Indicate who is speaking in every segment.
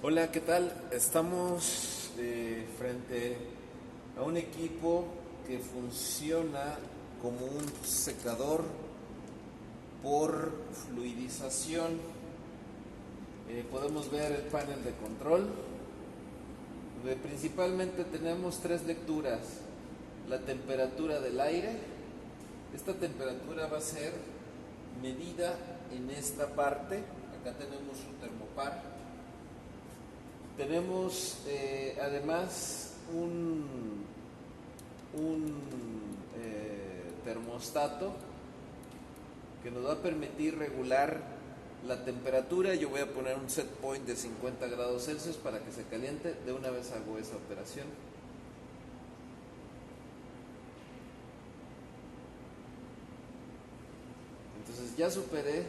Speaker 1: Hola, ¿qué tal? Estamos frente a un equipo que funciona como un secador por fluidización. Podemos ver el panel de control. Principalmente tenemos tres lecturas. La temperatura del aire. Esta temperatura va a ser medida en esta parte. Acá tenemos un termopar. Tenemos además un termostato que nos va a permitir regular la temperatura. Yo voy a poner un set point de 50 grados Celsius para que se caliente. De una vez hago esa operación. Entonces ya superé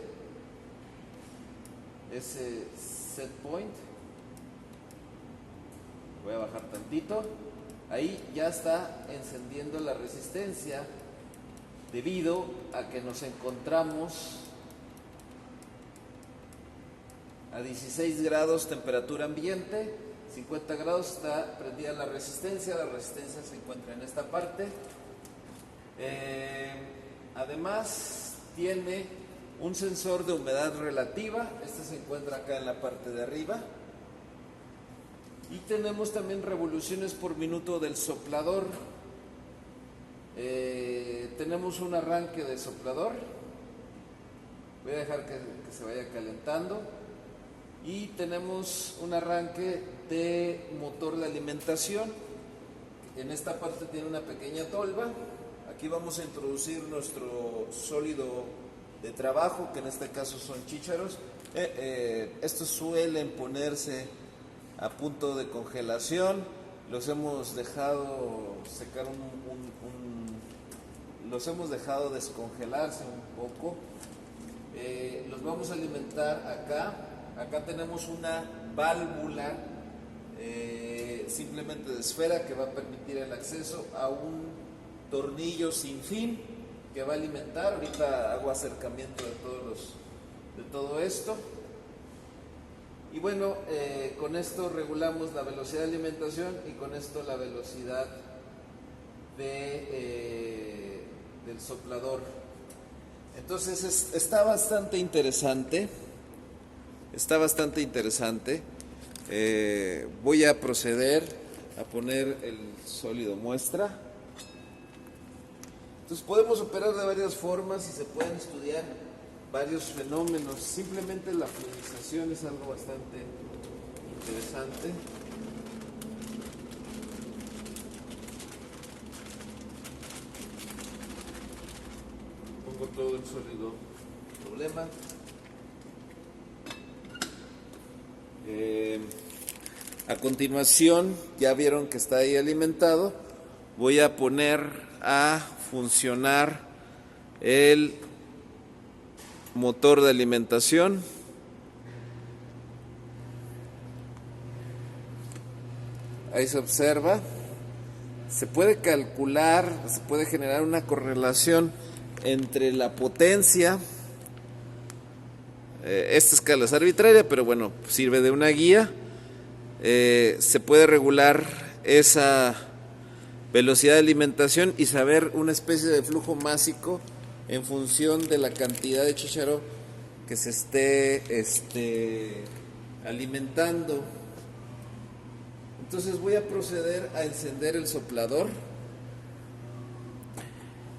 Speaker 1: ese set point. Voy a bajar tantito. Ahí ya está encendiendo la resistencia debido a que nos encontramos a 16 grados temperatura ambiente, 50 grados está prendida la resistencia se encuentra en esta parte. Además tiene un sensor de humedad relativa, este se encuentra acá en la parte de arriba. Y tenemos también revoluciones por minuto del soplador. Tenemos un arranque de soplador. Voy a dejar que se vaya calentando. Y tenemos un arranque de motor de alimentación. En esta parte tiene una pequeña tolva. Aquí vamos a introducir nuestro sólido de trabajo, que en este caso son chícharos. Estos suelen ponerse a punto de congelación, los hemos dejado secar los hemos dejado descongelarse un poco. Los vamos a alimentar acá tenemos una válvula simplemente de esfera que va a permitir el acceso a un tornillo sin fin que va a alimentar. Ahorita hago acercamiento de todo esto. Y bueno, con esto regulamos la velocidad de alimentación y con esto la velocidad del soplador. Entonces está bastante interesante. Voy a proceder a poner el sólido muestra. Entonces podemos operar de varias formas y se pueden estudiar varios fenómenos. Simplemente la fluidización es algo bastante interesante. Pongo todo el sólido problema. A continuación, ya vieron que está ahí alimentado. Voy a poner a funcionar el motor de alimentación. Ahí se observa. Se puede calcular, se puede generar una correlación entre la potencia. Esta escala es arbitraria, pero bueno, sirve de una guía. Se puede regular esa velocidad de alimentación y saber una especie de flujo másico en función de la cantidad de chícharo que se esté alimentando. Entonces voy a proceder a encender el soplador.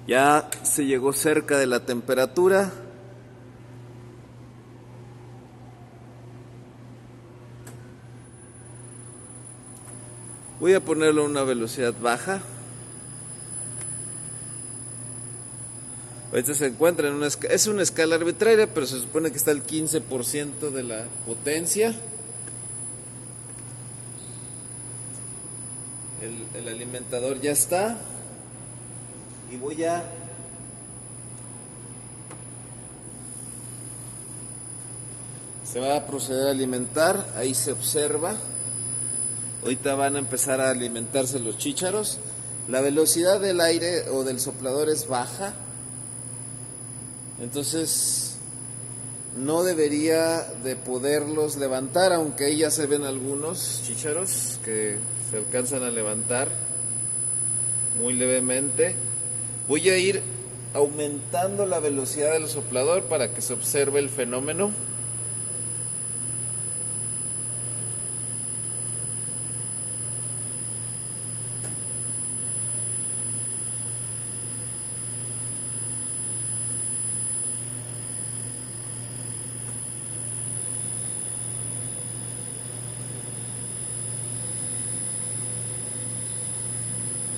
Speaker 1: Ya se llegó cerca de la temperatura. Voy a ponerlo a una velocidad baja. Ahorita se encuentra en es una escala arbitraria, pero se supone que está al 15% de la potencia. El alimentador ya está. Y se va a proceder a alimentar. Ahí se observa. Ahorita van a empezar a alimentarse los chícharos. La velocidad del aire o del soplador es baja. Entonces no debería de poderlos levantar, aunque ahí ya se ven algunos chícharos que se alcanzan a levantar muy levemente. Voy a ir aumentando la velocidad del soplador para que se observe el fenómeno.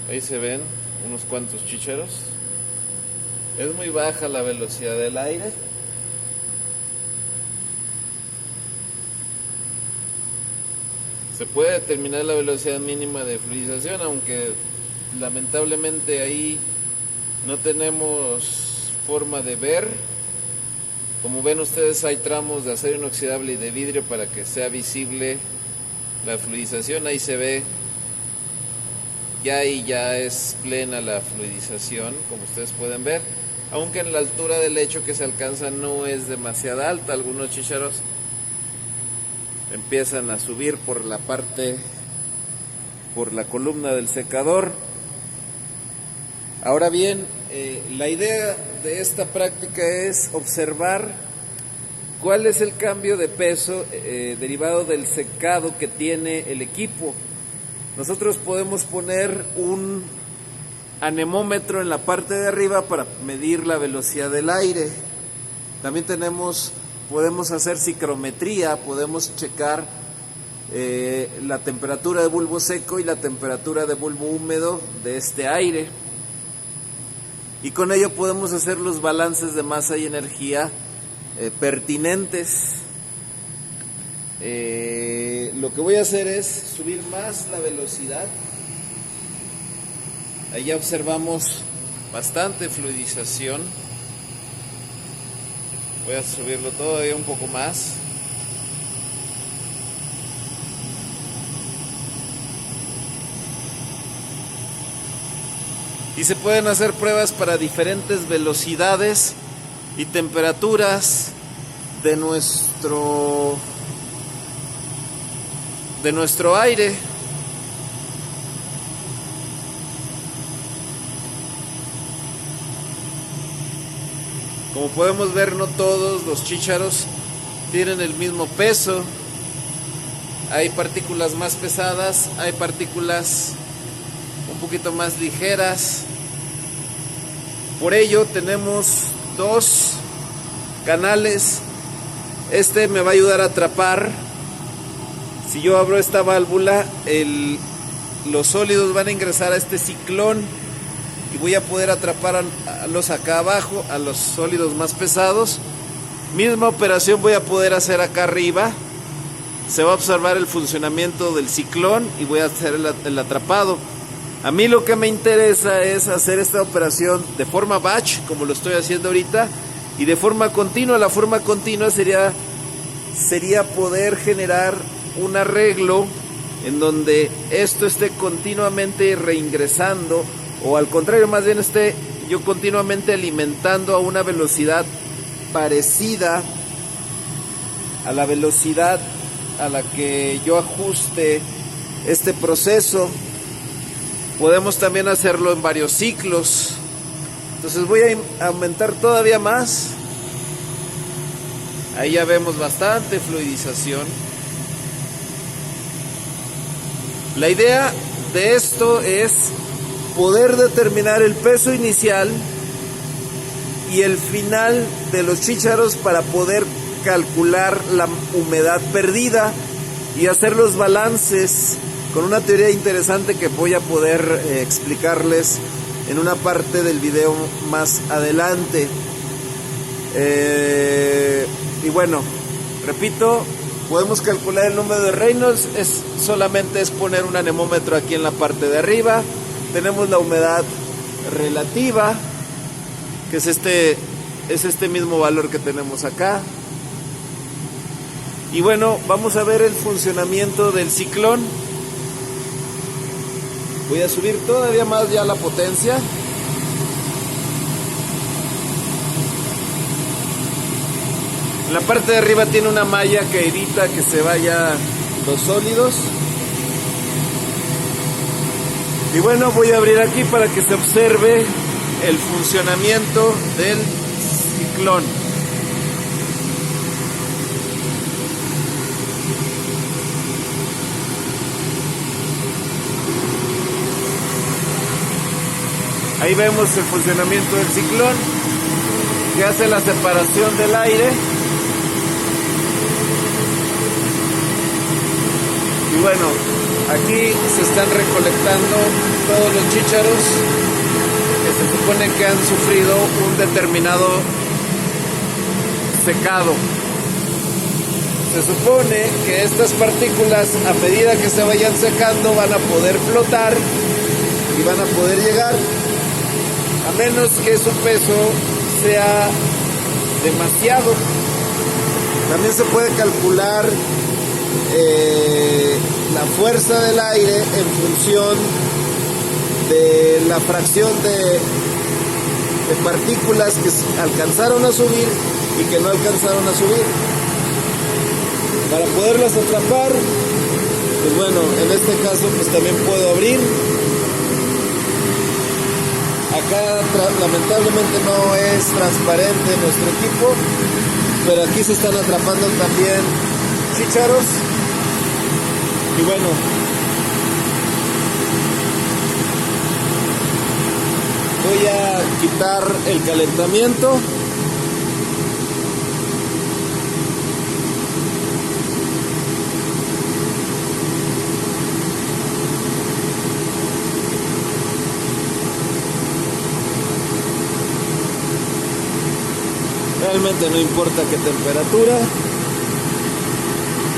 Speaker 1: Ahí se ven unos cuantos chícharos. Es muy baja la velocidad del aire. Se puede determinar la velocidad mínima de fluidización, aunque lamentablemente ahí no tenemos forma de ver. Como ven ustedes, hay tramos de acero inoxidable y de vidrio para que sea visible la fluidización. Ahí se ve. Ya ahí ya es plena la fluidización, como ustedes pueden ver, aunque en la altura del lecho que se alcanza no es demasiado alta. Algunos chícharos empiezan a subir por la columna del secador. Ahora bien, la idea de esta práctica es observar cuál es el cambio de peso derivado del secado que tiene el equipo. Nosotros podemos poner un anemómetro en la parte de arriba para medir la velocidad del aire. También podemos hacer psicometría, podemos checar la temperatura de bulbo seco y la temperatura de bulbo húmedo de este aire. Y con ello podemos hacer los balances de masa y energía pertinentes. Lo que voy a hacer es subir más la velocidad. Ahí ya observamos bastante fluidización. Voy a subirlo todavía un poco más. Y se pueden hacer pruebas para diferentes velocidades y temperaturas de nuestro aire. Como podemos ver, no todos los chícharos tienen el mismo peso. Hay partículas más pesadas, hay partículas un poquito más ligeras. Por ello tenemos dos canales. Este me va a ayudar a atrapar. Si yo abro esta válvula, los sólidos van a ingresar a este ciclón y voy a poder atrapar a los acá abajo, a los sólidos más pesados. Misma operación voy a poder hacer acá arriba. Se va a observar el funcionamiento del ciclón y voy a hacer el atrapado. A mí lo que me interesa es hacer esta operación de forma batch, como lo estoy haciendo ahorita, y de forma continua. La forma continua sería poder generar un arreglo en donde esto esté continuamente reingresando, o al contrario, más bien esté yo continuamente alimentando a una velocidad parecida a la velocidad a la que yo ajuste este proceso. Podemos también hacerlo en varios ciclos. Entonces voy a aumentar todavía más. Ahí ya vemos bastante fluidización. La idea de esto es poder determinar el peso inicial y el final de los chícharos para poder calcular la humedad perdida y hacer los balances con una teoría interesante que voy a poder explicarles en una parte del video más adelante. Y bueno, repito, podemos calcular el número de Reynolds. Solamente es poner un anemómetro aquí en la parte de arriba. Tenemos la humedad relativa, que es este mismo valor que tenemos acá. Y bueno, vamos a ver el funcionamiento del ciclón. Voy a subir todavía más ya la potencia. En la parte de arriba tiene una malla que evita que se vayan los sólidos. Y bueno, voy a abrir aquí para que se observe el funcionamiento del ciclón. Ahí vemos el funcionamiento del ciclón, que hace la separación del aire. Y bueno, aquí se están recolectando todos los chícharos que se supone que han sufrido un determinado secado. Se supone que estas partículas, a medida que se vayan secando, van a poder flotar y van a poder llegar, a menos que su peso sea demasiado. También se puede calcular la fuerza del aire en función de la fracción de partículas que alcanzaron a subir y que no alcanzaron a subir. Para poderlas atrapar, pues bueno, en este caso pues también puedo abrir. Acá lamentablemente no es transparente nuestro equipo, pero aquí se están atrapando también chícharos. Y bueno, voy a quitar el calentamiento. Realmente no importa qué temperatura.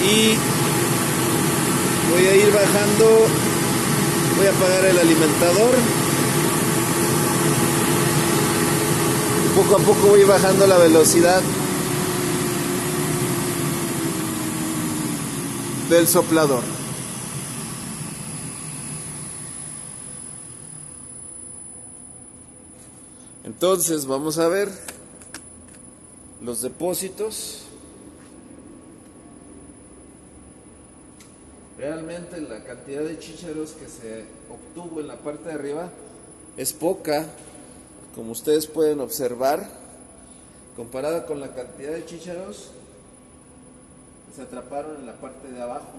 Speaker 1: Y voy a ir bajando, voy a apagar el alimentador. Y poco a poco voy bajando la velocidad del soplador. Entonces vamos a ver los depósitos. Realmente la cantidad de chícharos que se obtuvo en la parte de arriba es poca, como ustedes pueden observar, comparada con la cantidad de chícharos que se atraparon en la parte de abajo.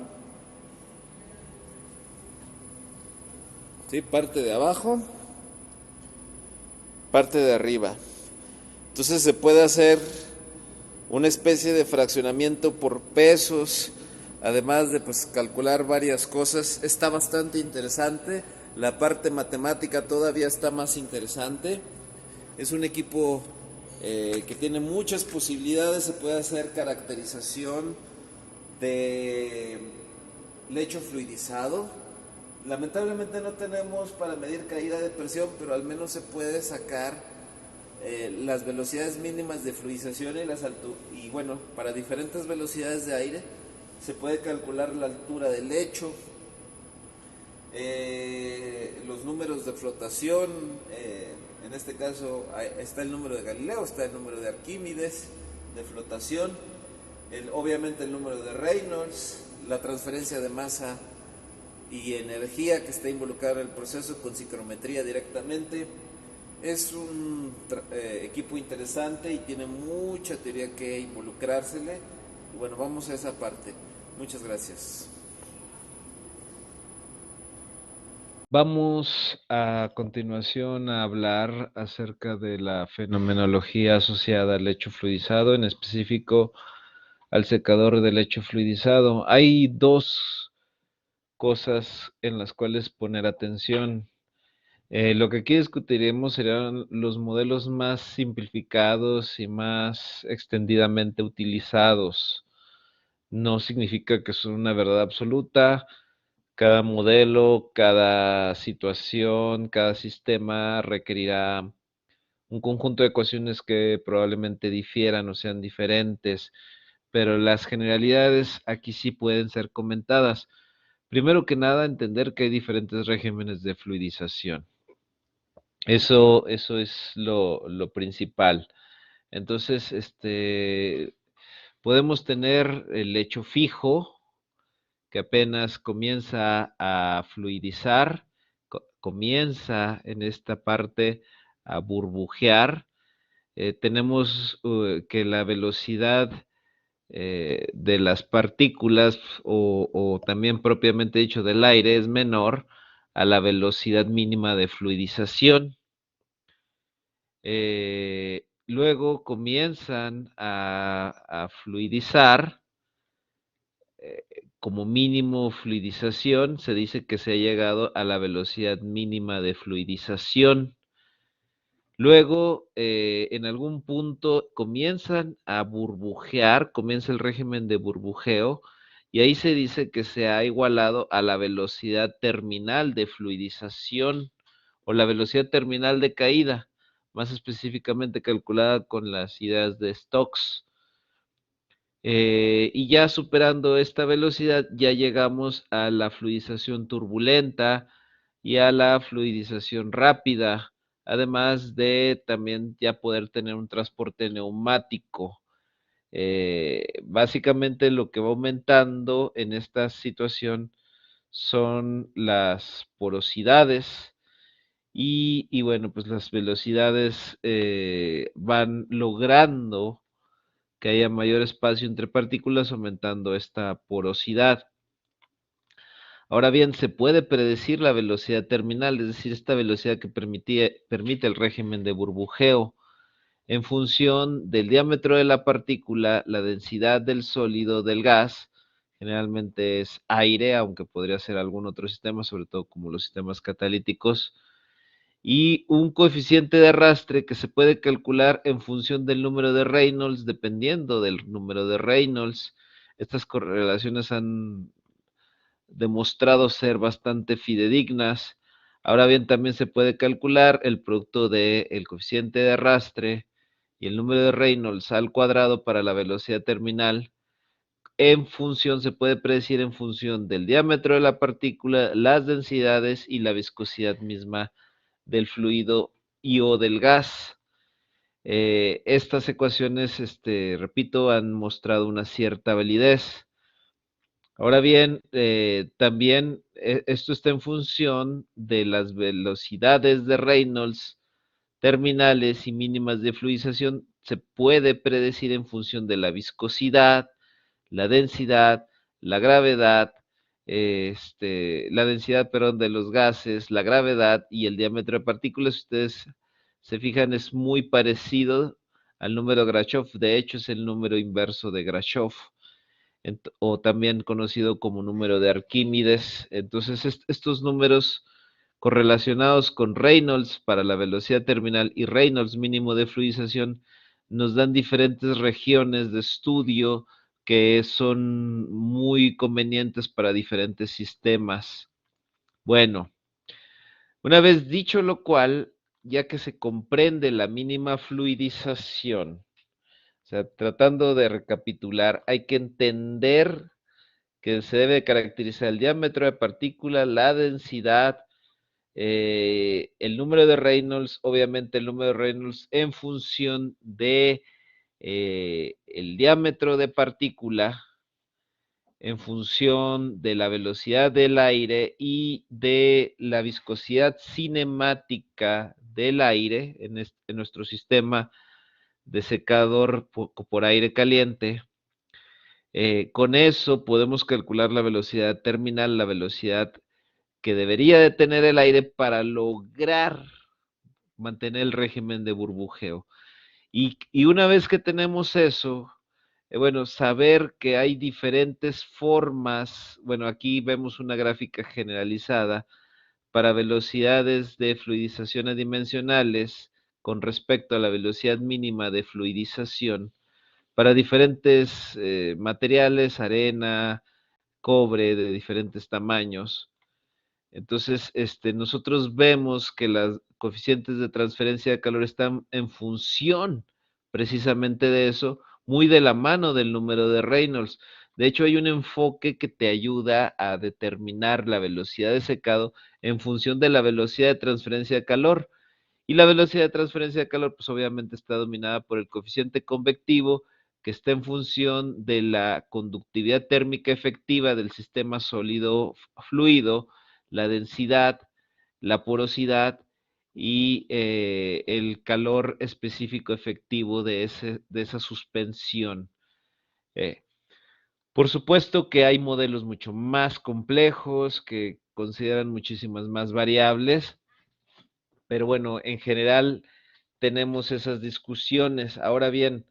Speaker 1: Sí, parte de abajo, parte de arriba. Entonces se puede hacer una especie de fraccionamiento por pesos, además de pues calcular varias cosas. Está bastante interesante. La parte matemática todavía está más interesante. Es un equipo que tiene muchas posibilidades. Se puede hacer caracterización de lecho fluidizado. Lamentablemente no tenemos para medir caída de presión, pero al menos se puede sacar las velocidades mínimas de fluidización y bueno, para diferentes velocidades de aire se puede calcular la altura del lecho, los números de flotación. En este caso está el número de Galileo, está el número de Arquímedes de flotación, obviamente el número de Reynolds, la transferencia de masa y energía que está involucrada en el proceso con psicometría directamente. Es un equipo interesante y tiene mucha teoría que involucrársele. Y bueno, vamos a esa parte. Muchas gracias.
Speaker 2: Vamos a continuación a hablar acerca de la fenomenología asociada al lecho fluidizado, en específico al secador de lecho fluidizado. Hay dos cosas en las cuales poner atención. Lo que aquí discutiremos serán los modelos más simplificados y más extendidamente utilizados. No significa que son una verdad absoluta. Cada modelo, cada situación, cada sistema requerirá un conjunto de ecuaciones que probablemente difieran o sean diferentes, pero las generalidades aquí sí pueden ser comentadas. Primero que nada, entender que hay diferentes regímenes de fluidización. Eso es lo principal. Entonces, Podemos tener el lecho fijo, que apenas comienza a fluidizar, comienza en esta parte a burbujear. Tenemos que la velocidad de las partículas o también propiamente dicho del aire es menor a la velocidad mínima de fluidización. Luego comienzan a fluidizar, como mínimo fluidización, se dice que se ha llegado a la velocidad mínima de fluidización. Luego, en algún punto comienzan a burbujear, comienza el régimen de burbujeo, y ahí se dice que se ha igualado a la velocidad terminal de fluidización o la velocidad terminal de caída, más específicamente calculada con las ideas de Stokes. Y ya superando esta velocidad, ya llegamos a la fluidización turbulenta y a la fluidización rápida, además de también ya poder tener un transporte neumático. Básicamente lo que va aumentando en esta situación son las porosidades y bueno, pues las velocidades van logrando que haya mayor espacio entre partículas, aumentando esta porosidad. Ahora bien, se puede predecir la velocidad terminal, es decir, esta velocidad que permite el régimen de burbujeo, en función del diámetro de la partícula, la densidad del sólido, del gas, generalmente es aire, aunque podría ser algún otro sistema, sobre todo como los sistemas catalíticos, y un coeficiente de arrastre que se puede calcular en función del número de Reynolds, dependiendo del número de Reynolds. Estas correlaciones han demostrado ser bastante fidedignas. Ahora bien, también se puede calcular el producto del coeficiente de arrastre y el número de Reynolds al cuadrado para la velocidad terminal. Se puede predecir en función del diámetro de la partícula, las densidades y la viscosidad misma del fluido y o del gas. Estas ecuaciones, repito, han mostrado una cierta validez. Ahora bien, también esto está en función de las velocidades de Reynolds terminales y mínimas de fluidización. Se puede predecir en función de la viscosidad, la densidad, la gravedad, la densidad, perdón, de los gases, la gravedad y el diámetro de partículas. Si ustedes se fijan, es muy parecido al número de Grashof. De hecho, es el número inverso de Grashof, o también conocido como número de Arquímedes. Entonces, estos números correlacionados con Reynolds para la velocidad terminal y Reynolds mínimo de fluidización nos dan diferentes regiones de estudio que son muy convenientes para diferentes sistemas. Bueno, una vez dicho lo cual, ya que se comprende la mínima fluidización, o sea, tratando de recapitular, hay que entender que se debe caracterizar el diámetro de partícula, la densidad, el número de Reynolds, obviamente el número de Reynolds en función de el diámetro de partícula, en función de la velocidad del aire y de la viscosidad cinemática del aire en nuestro sistema de secador por aire caliente. Con eso podemos calcular la velocidad terminal, la velocidad que debería de tener el aire para lograr mantener el régimen de burbujeo. Y una vez que tenemos eso, bueno, saber que hay diferentes formas, bueno, aquí vemos una gráfica generalizada para velocidades de fluidización adimensionales con respecto a la velocidad mínima de fluidización para diferentes materiales, arena, cobre de diferentes tamaños. Entonces, nosotros vemos que las coeficientes de transferencia de calor están en función precisamente de eso, muy de la mano del número de Reynolds. De hecho, hay un enfoque que te ayuda a determinar la velocidad de secado en función de la velocidad de transferencia de calor. Y la velocidad de transferencia de calor, pues obviamente está dominada por el coeficiente convectivo, que está en función de la conductividad térmica efectiva del sistema sólido-fluido, la densidad, la porosidad y el calor específico efectivo de esa suspensión. Por supuesto que hay modelos mucho más complejos que consideran muchísimas más variables, pero bueno, en general tenemos esas discusiones. Ahora bien,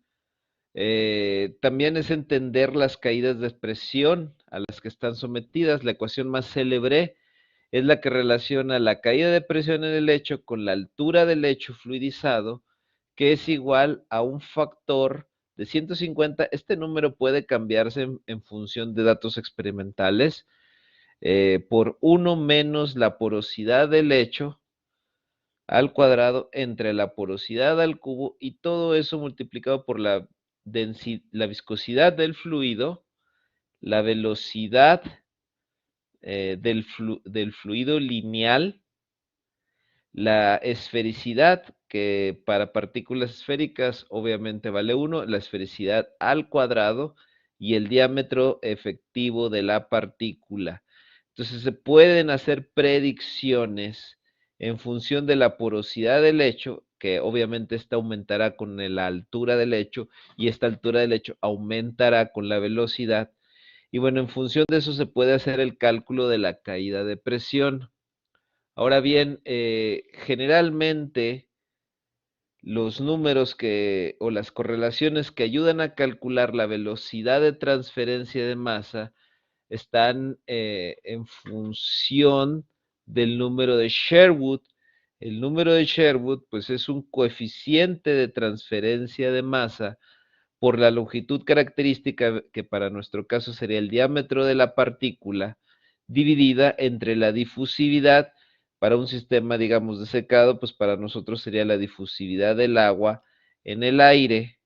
Speaker 2: también es entender las caídas de presión a las que están sometidas. La ecuación más célebre es la que relaciona la caída de presión en el lecho con la altura del lecho fluidizado, que es igual a un factor de 150. Este número puede cambiarse en función de datos experimentales, por 1 menos la porosidad del lecho al cuadrado entre la porosidad al cubo, y todo eso multiplicado por la viscosidad del fluido, la velocidad del fluido lineal, la esfericidad, que para partículas esféricas obviamente vale 1, la esfericidad al cuadrado, y el diámetro efectivo de la partícula. Entonces se pueden hacer predicciones en función de la porosidad del lecho, que obviamente esta aumentará con la altura del lecho, y esta altura del lecho aumentará con la velocidad. Y bueno, en función de eso se puede hacer el cálculo de la caída de presión. Ahora bien, generalmente los números o las correlaciones que ayudan a calcular la velocidad de transferencia de masa están en función del número de Sherwood. El número de Sherwood, pues, es un coeficiente de transferencia de masa por la longitud característica, que para nuestro caso sería el diámetro de la partícula, dividida entre la difusividad. Para un sistema, digamos, de secado, pues para nosotros sería la difusividad del agua en el aire,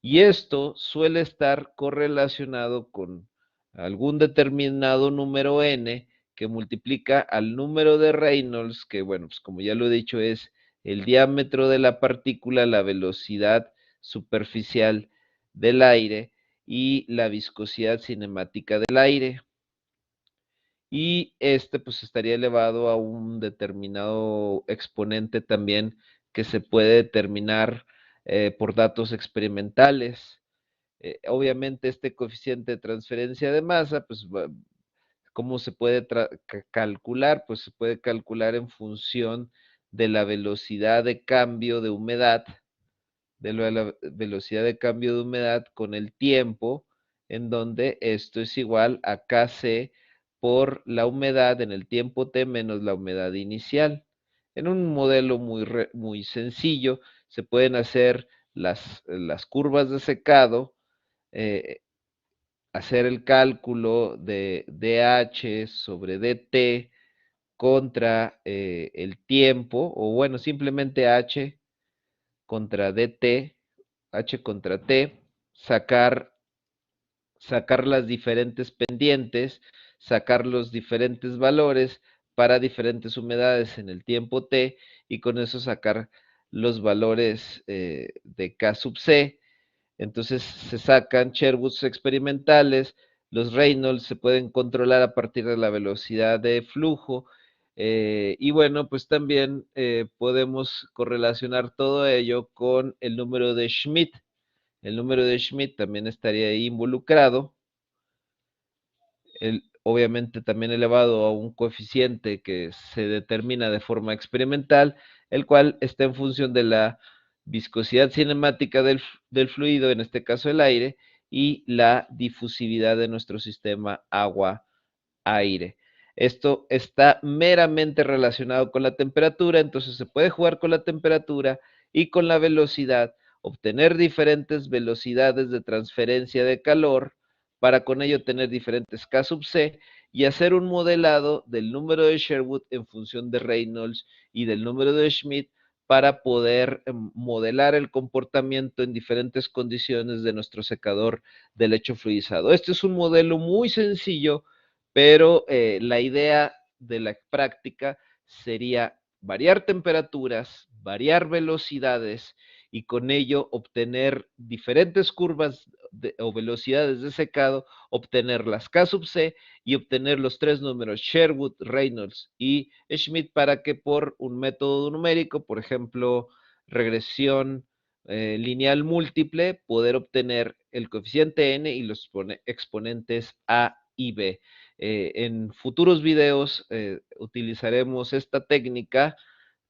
Speaker 2: y esto suele estar correlacionado con algún determinado número n que multiplica al número de Reynolds, que bueno, pues como ya lo he dicho, es el diámetro de la partícula, la velocidad superficial del aire y la viscosidad cinemática del aire. Y este pues estaría elevado a un determinado exponente también, que se puede determinar por datos experimentales. Obviamente este coeficiente de transferencia de masa, pues, ¿cómo se puede calcular? Pues se puede calcular en función de la velocidad de cambio de humedad, de la velocidad de cambio de humedad con el tiempo, en donde esto es igual a Kc por la humedad en el tiempo t menos la humedad inicial. En un modelo muy sencillo se pueden hacer las curvas de secado, hacer el cálculo de dH sobre dt contra el tiempo, o bueno, simplemente h contra dt, h contra t, sacar las diferentes pendientes, sacar los diferentes valores para diferentes humedades en el tiempo t, y con eso sacar los valores de K sub c. Entonces se sacan Sherwoods experimentales, los Reynolds se pueden controlar a partir de la velocidad de flujo, y bueno, pues también podemos correlacionar todo ello con el número de Schmidt. El número de Schmidt también estaría ahí involucrado, obviamente también elevado a un coeficiente que se determina de forma experimental, el cual está en función de la viscosidad cinemática del fluido, en este caso el aire, y la difusividad de nuestro sistema agua-aire. Esto está meramente relacionado con la temperatura, entonces se puede jugar con la temperatura y con la velocidad, obtener diferentes velocidades de transferencia de calor, para con ello tener diferentes K sub c, y hacer un modelado del número de Sherwood en función de Reynolds y del número de Schmidt, para poder modelar el comportamiento en diferentes condiciones de nuestro secador de lecho fluidizado. Este es un modelo muy sencillo, pero la idea de la práctica sería variar temperaturas, variar velocidades y con ello obtener diferentes curvas o velocidades de secado, obtener las K sub C y obtener los tres números Sherwood, Reynolds y Schmidt para que por un método numérico, por ejemplo, regresión lineal múltiple, poder obtener el coeficiente n y los exponentes a y b. En futuros videos utilizaremos esta técnica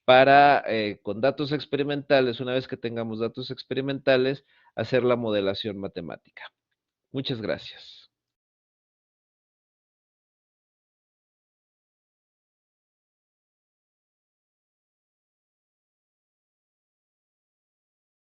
Speaker 2: para, con datos experimentales, una vez que tengamos datos experimentales, hacer la modelación matemática. Muchas gracias.